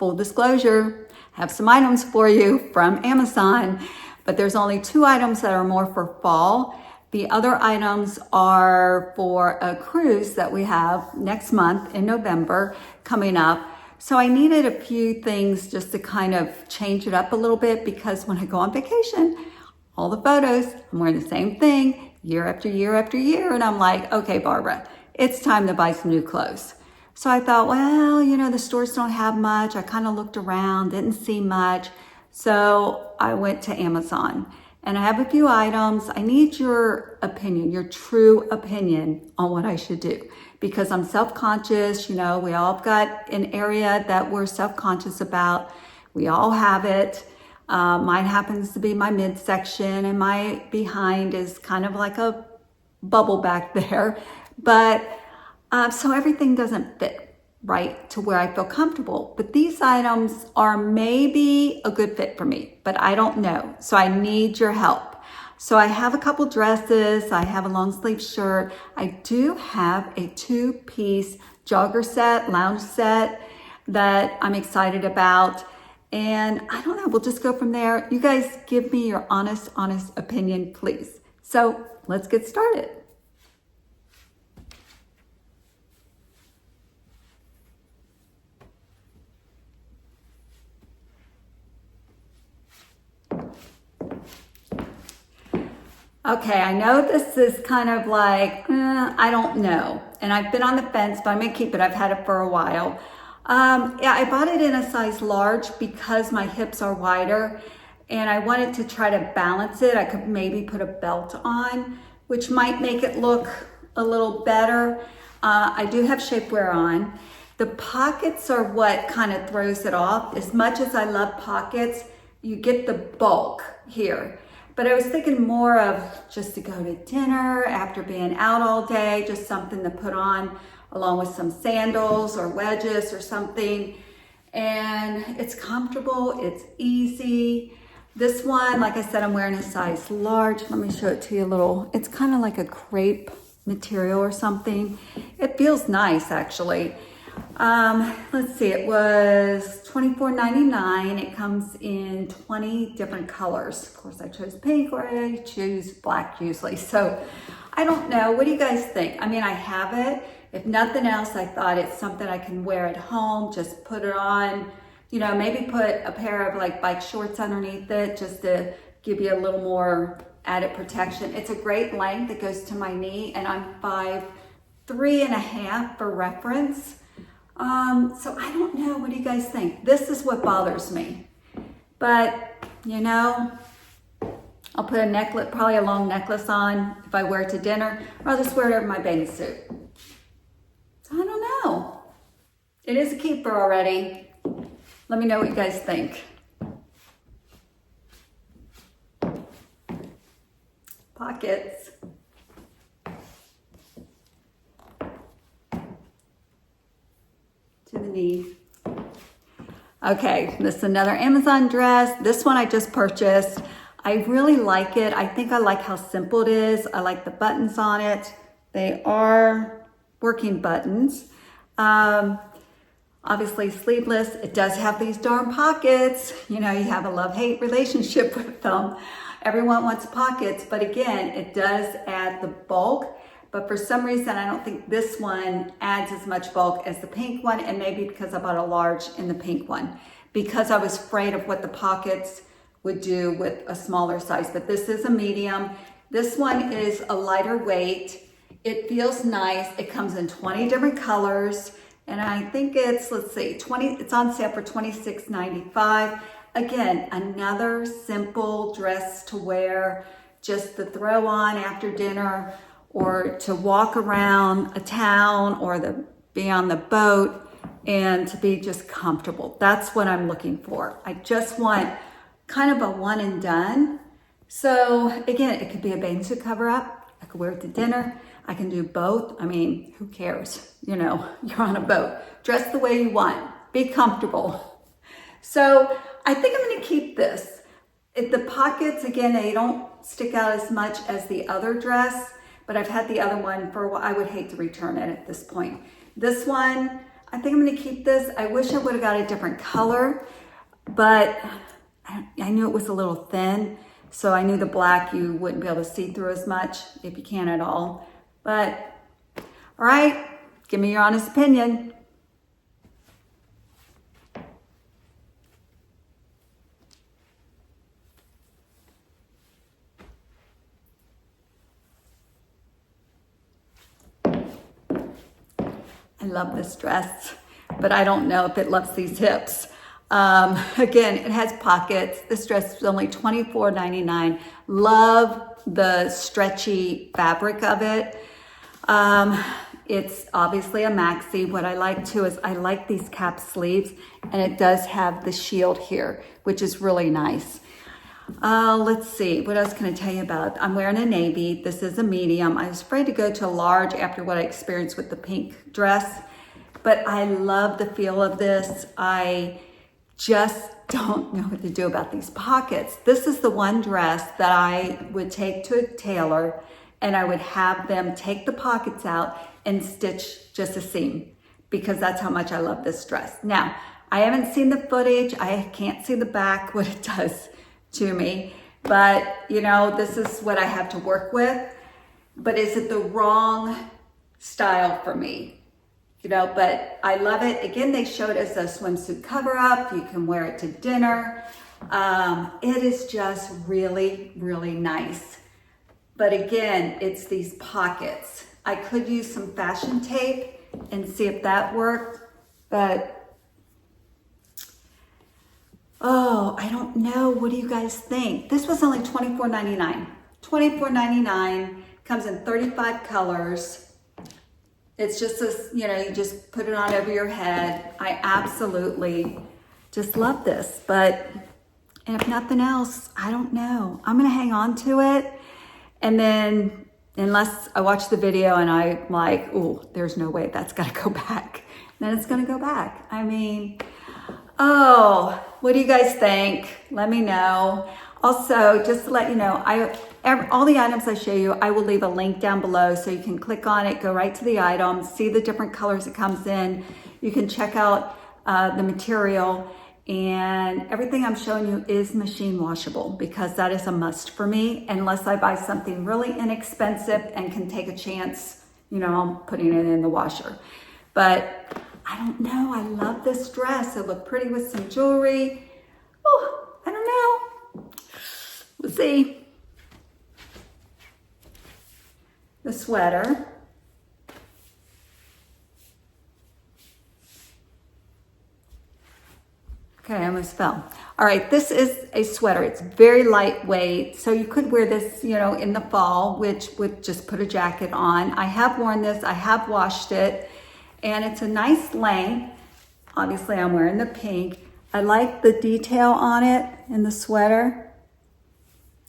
full disclosure, I have some items for you from Amazon, but there's only 2 items that are more for fall. The other items are for a cruise that we have next month in November coming up. So I needed a few things just to kind of change it up a little bit, because when I go on vacation, all the photos, I'm wearing the same thing year after year after year. And I'm like, okay, Barbara, it's time to buy some new clothes. So I thought, well, you know, the stores don't have much. I kind of looked around, didn't see much. So I went to Amazon and I have a few items. I need your opinion, your true opinion on what I should do, because I'm self-conscious. You know, we all got an area that we're self-conscious about. We all have it. Mine happens to be my midsection, and my behind is kind of like a bubble back there. But so everything doesn't fit right to where I feel comfortable. But these items are maybe a good fit for me, but I don't know. So I need your help. So I have a couple dresses. I have a long sleeve shirt. I do have a 2-piece jogger set, lounge set that I'm excited about. And I don't know, we'll just go from there. You guys give me your honest opinion, please. So let's get started. Okay, I know this is kind of like, I don't know. And I've been on the fence, but I'm gonna keep it. I've had it for a while. Yeah, I bought it in a size large because my hips are wider and I wanted to try to balance it. I could maybe put a belt on, which might make it look a little better. I do have shapewear on. The pockets are what kind of throws it off. As much as I love pockets, you get the bulk here. But I was thinking more of just to go to dinner after being out all day, just something to put on along with some sandals or wedges or something. And it's comfortable, it's easy. This one, like I said, I'm wearing a size large. Let me show it to you a little. It's kind of like a crepe material or something. It feels nice, actually. Let's see, it was $24.99. It comes in 20 different colors. Of course, I chose pink, or I choose black usually. So I don't know. What do you guys think? I mean, I have it. If nothing else, I thought it's something I can wear at home, just put it on, you know, maybe put a pair of like bike shorts underneath it just to give you a little more added protection. It's a great length. It goes to my knee, and I'm 5'3.5" for reference. So I don't know. What do you guys think? This is what bothers me. But, you know, I'll put a necklace, probably a long necklace on if I wear it to dinner, or I'll just wear it over my bathing suit. So I don't know. It is a keeper already. Let me know what you guys think. Pockets. To the knee. Okay, this is another Amazon dress. This one I just purchased. I really like it. I think I like how simple it is. I like the buttons on it. They are working buttons. Obviously sleeveless. It does have these darn pockets. You know, you have a love-hate relationship with them. Everyone wants pockets, but again, it does add the bulk. But for some reason, I don't think this one adds as much bulk as the pink one, and maybe because I bought a large in the pink one, because I was afraid of what the pockets would do with a smaller size. But this is a medium. This one is a lighter weight. It feels nice. It comes in 20 different colors, and I think it's, let's see, it's on sale for $26.95. Again, another simple dress to wear, just to throw on after dinner, or to walk around a town, or be on the boat and to be just comfortable. That's what I'm looking for. I just want kind of a one and done. So again, it could be a bathing suit cover up. I could wear it to dinner. I can do both. I mean, who cares? You know, you're on a boat. Dress the way you want. Be comfortable. So I think I'm gonna keep this. The pockets, again, they don't stick out as much as the other dress, but I've had the other one for a while. I would hate to return it at this point. This one, I think I'm gonna keep this. I wish I would have got a different color, but I knew it was a little thin, so I knew the black you wouldn't be able to see through as much, if you can at all. But, all right, give me your honest opinion. I love this dress, but I don't know if it loves these hips. Again, it has pockets. This dress is only $24.99. Love the stretchy fabric of it. It's obviously a maxi. What I like too is I like these cap sleeves, and it does have the shield here, which is really nice. Let's see, what else can I tell you about? I'm wearing a navy. This is a medium. I was afraid to go to a large after what I experienced with the pink dress, but I love the feel of this. I just don't know what to do about these pockets. This is the one dress that I would take to a tailor, and I would have them take the pockets out and stitch just a seam, because that's how much I love this dress. Now, I haven't seen the footage. I can't see the back, what it does to me, but you know, this is what I have to work with. But is it the wrong style for me? You know, but I love it. Again, they showed us a swimsuit cover up. You can wear it to dinner. It is just really, really nice. But again, it's these pockets. I could use some fashion tape and see if that worked, but oh, I don't know. What do you guys think? This was only $24.99. $24.99, comes in 35 colors. It's just this, you know, you just put it on over your head. I absolutely just love this, but if nothing else, I don't know. I'm gonna hang on to it. And then, unless I watch the video and I'm like, oh, there's no way that's gotta go back, then it's gonna go back. I mean, oh, what do you guys think? Let me know. Also, just to let you know, all the items I show you, I will leave a link down below so you can click on it, go right to the item, see the different colors it comes in. You can check out the material, and everything I'm showing you is machine washable, because that is a must for me, unless I buy something really inexpensive and can take a chance, you know, I'm putting it in the washer. But I don't know, I love this dress. It looked pretty with some jewelry. Oh, I don't know. We'll see. The sweater. Okay, I almost fell. All right, this is a sweater. It's very lightweight, so you could wear this, you know, in the fall, which would just put a jacket on. I have worn this, I have washed it, and it's a nice length. Obviously, I'm wearing the pink. I like the detail on it in the sweater.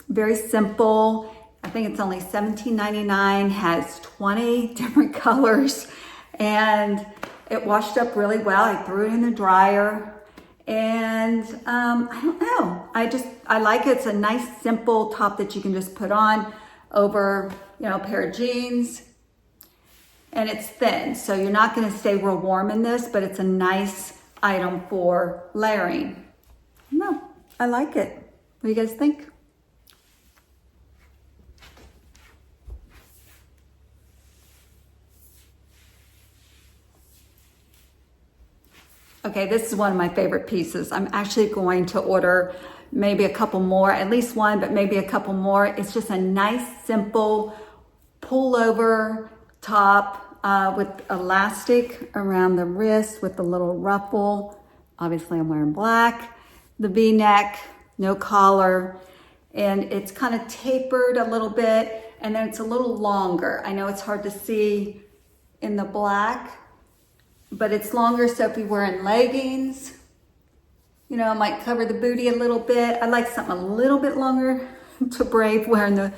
Very simple. I think it's only $17.99, has 20 different colors, and it washed up really well. I threw it in the dryer. And I don't know, I like it. It's a nice simple top that you can just put on over, you know, a pair of jeans, and it's thin, so you're not going to stay real warm in this, but it's a nice item for layering. No, I like it. What do you guys think? Okay, this is one of my favorite pieces. I'm actually going to order maybe a couple more, at least one, but maybe a couple more. It's just a nice, simple pullover top with elastic around the wrist with a little ruffle. Obviously, I'm wearing black. The V-neck, no collar, and it's kind of tapered a little bit, and then it's a little longer. I know it's hard to see in the black, but it's longer, so if you're wearing leggings, you know, it might cover the booty a little bit. I like something a little bit longer to brave wearing the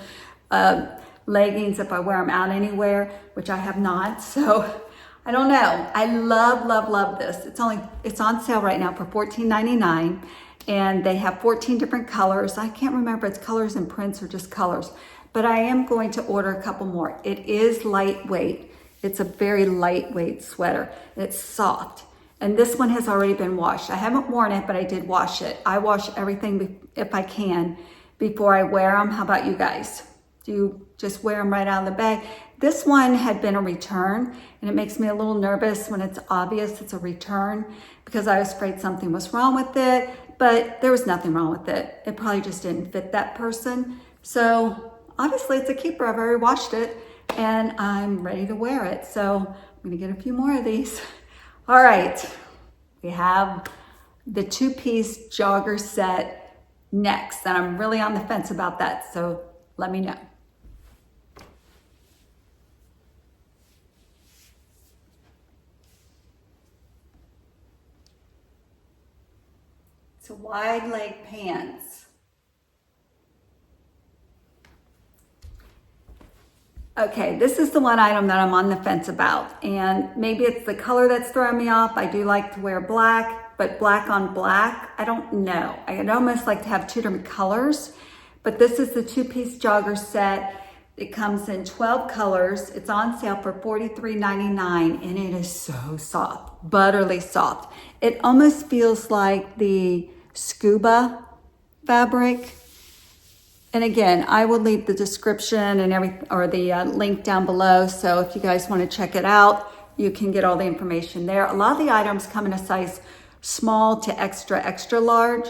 leggings if I wear them out anywhere, which I have not, so I don't know. I love, love, love this. It's on sale right now for $14.99, and they have 14 different colors. I can't remember if it's colors and prints or just colors, but I am going to order a couple more. It is lightweight. It's a very lightweight sweater. It's soft. And this one has already been washed. I haven't worn it, but I did wash it. I wash everything if I can before I wear them. How about you guys? Do you just wear them right out of the bag? This one had been a return, and it makes me a little nervous when it's obvious it's a return because I was afraid something was wrong with it, but there was nothing wrong with it. It probably just didn't fit that person. So obviously it's a keeper. I've already washed it and I'm ready to wear it. So I'm gonna get a few more of these. All right, we have the 2-piece jogger set next, and I'm really on the fence about that, so let me know. It's a wide leg pants. Okay, this is the one item that I'm on the fence about, and maybe it's the color that's throwing me off. I do like to wear black, but black on black, I don't know. I'd almost like to have 2 different colors, but this is the 2-piece jogger set. It comes in 12 colors. It's on sale for $43.99, and it is so soft, butterly soft. It almost feels like the scuba fabric. And again, I will leave the description and the link down below. So if you guys want to check it out, you can get all the information there. A lot of the items come in a size small to extra, extra large.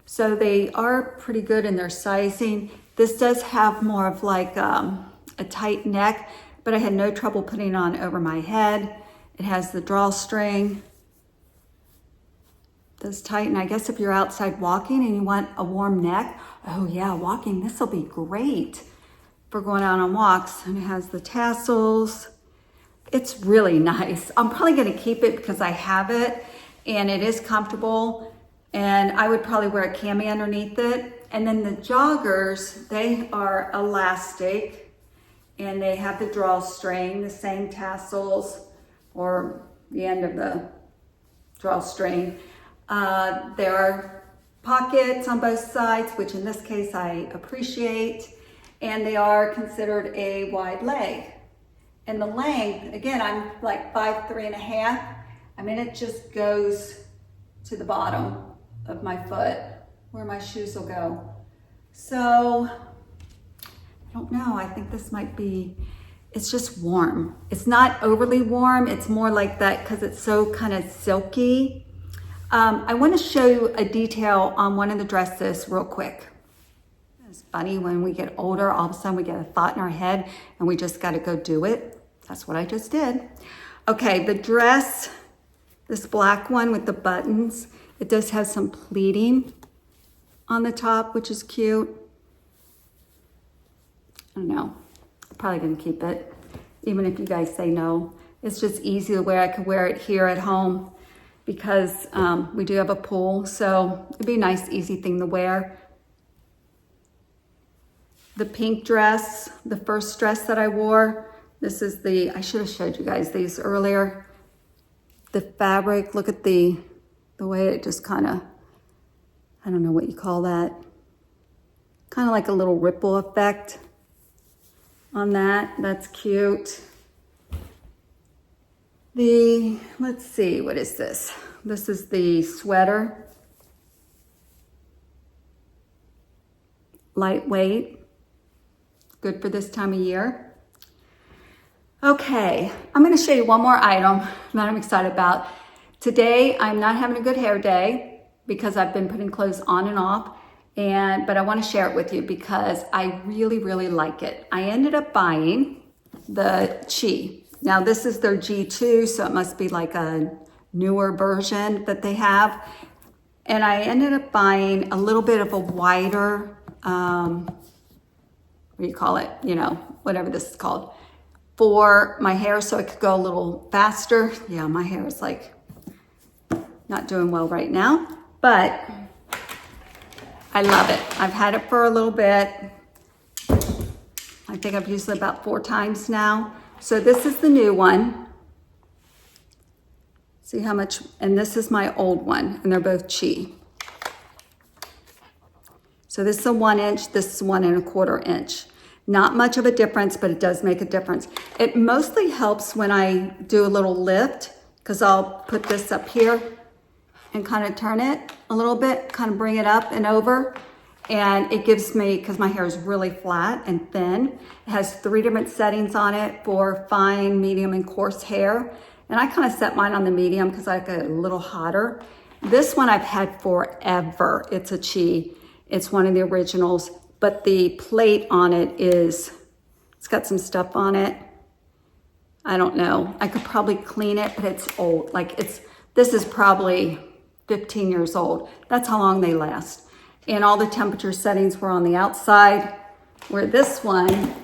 So they are pretty good in their sizing. This does have more of like a tight neck, but I had no trouble putting it on over my head. It has the drawstring. Does tighten. I guess if you're outside walking and you want a warm neck, oh yeah, walking, this will be great for going out on walks. And it has the tassels. It's really nice. I'm probably gonna keep it because I have it and it is comfortable, and I would probably wear a cami underneath it. And then the joggers, they are elastic and they have the drawstring, the same tassels or the end of the drawstring. There are pockets on both sides, which in this case I appreciate, and they are considered a wide leg. And the length, again, I'm like 5'3½". I mean, it just goes to the bottom of my foot where my shoes will go. So, I don't know, I think this might be, it's just warm. It's not overly warm, it's more like that because it's so kind of silky. I want to show you a detail on one of the dresses real quick. It's funny when we get older, all of a sudden we get a thought in our head and we just got to go do it. That's what I just did. Okay, the dress, this black one with the buttons, it does have some pleating on the top, which is cute. I don't know, I'm probably going to keep it, even if you guys say no. It's just easy to wear. I could wear it here at home, because we do have a pool, so it'd be a nice, easy thing to wear. The pink dress, the first dress that I wore, this is the, I should have showed you guys these earlier. The fabric, look at the way it just kind of, I don't know what you call that. Kind of like a little ripple effect on that. That's cute. Let's see, what is this? This is the sweater. Lightweight, good for this time of year. Okay, I'm gonna show you one more item that I'm excited about. Today, I'm not having a good hair day because I've been putting clothes on and off, but I wanna share it with you because I really, really like it. I ended up buying the Chi. Now this is their G2, so it must be like a newer version that they have. And I ended up buying a little bit of a wider, what do you call it? You know, whatever this is called, for my hair so it could go a little faster. Yeah, my hair is like not doing well right now, but I love it. I've had it for a little bit. I think I've used it about 4 times now. So this is the new one. See how much, and this is my old one, and they're both Chi. So this is a 1 inch, this is 1 1/4 inch. Not much of a difference, but it does make a difference. It mostly helps when I do a little lift, because I'll put this up here and kind of turn it a little bit, kind of bring it up and over. And it gives me, because my hair is really flat and thin, it has 3 different settings on it for fine, medium, and coarse hair. And I kind of set mine on the medium because I like it a little hotter. This one I've had forever. It's a Chi. It's one of the originals, but the plate on it is, it's got some stuff on it. I don't know. I could probably clean it, but it's old. Like this is probably 15 years old. That's how long they last. And all the temperature settings were on the outside, where this one,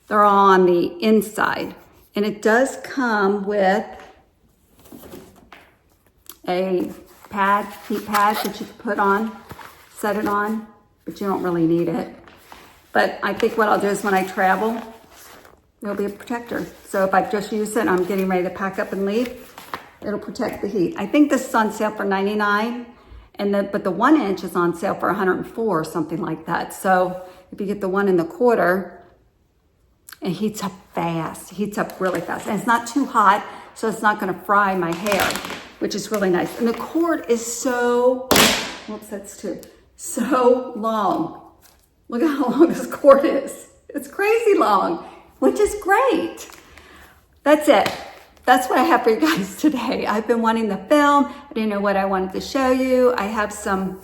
they're all on the inside. And it does come with a pad, heat pad that you can put on, set it on, but you don't really need it. But I think what I'll do is when I travel, it'll be a protector. So if I just use it and I'm getting ready to pack up and leave, it'll protect the heat. I think this is on sale for $99. But the 1 inch is on sale for $104 or something like that. So if you get the 1 1/4, it heats up fast, heats up really fast. And it's not too hot, so it's not gonna fry my hair, which is really nice. And the cord is so, whoops, that's two, so long. Look at how long this cord is. It's crazy long, which is great. That's it. That's what I have for you guys today. I've been wanting to film. I didn't know what I wanted to show you. I have some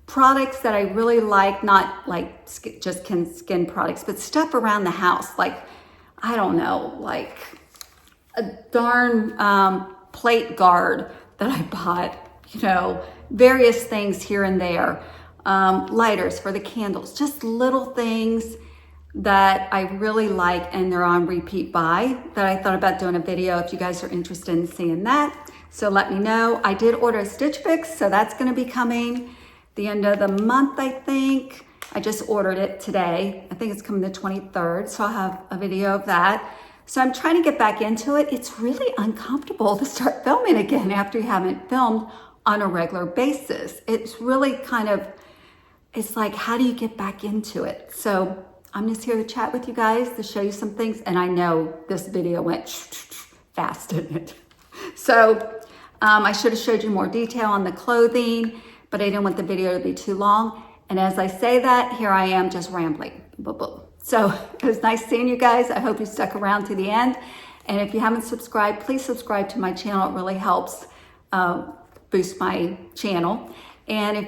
products that I really like, not like just skin products, but stuff around the house. Like, I don't know, like a darn plate guard that I bought, you know, various things here and there. Lighters for the candles, just little things that I really like, and they're on repeat buy, that I thought about doing a video if you guys are interested in seeing that. So let me know. I did order a Stitch Fix, so that's gonna be coming the end of the month, I think. I just ordered it today. I think it's coming the 23rd, so I'll have a video of that. So I'm trying to get back into it. It's really uncomfortable to start filming again after you haven't filmed on a regular basis. It's really kind of, it's like, how do you get back into it? So I'm just here to chat with you guys, to show you some things. And I know this video went fast, didn't it? So I should have showed you more detail on the clothing, but I didn't want the video to be too long. And as I say that, here I am just rambling. So it was nice seeing you guys. I hope you stuck around to the end. And if you haven't subscribed, please subscribe to my channel. It really helps boost my channel. And if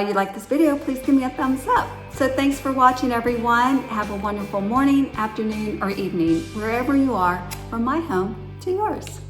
you like this video, please give me a thumbs up. So thanks for watching, everyone. Have a wonderful morning, afternoon, or evening, wherever you are, from my home to yours.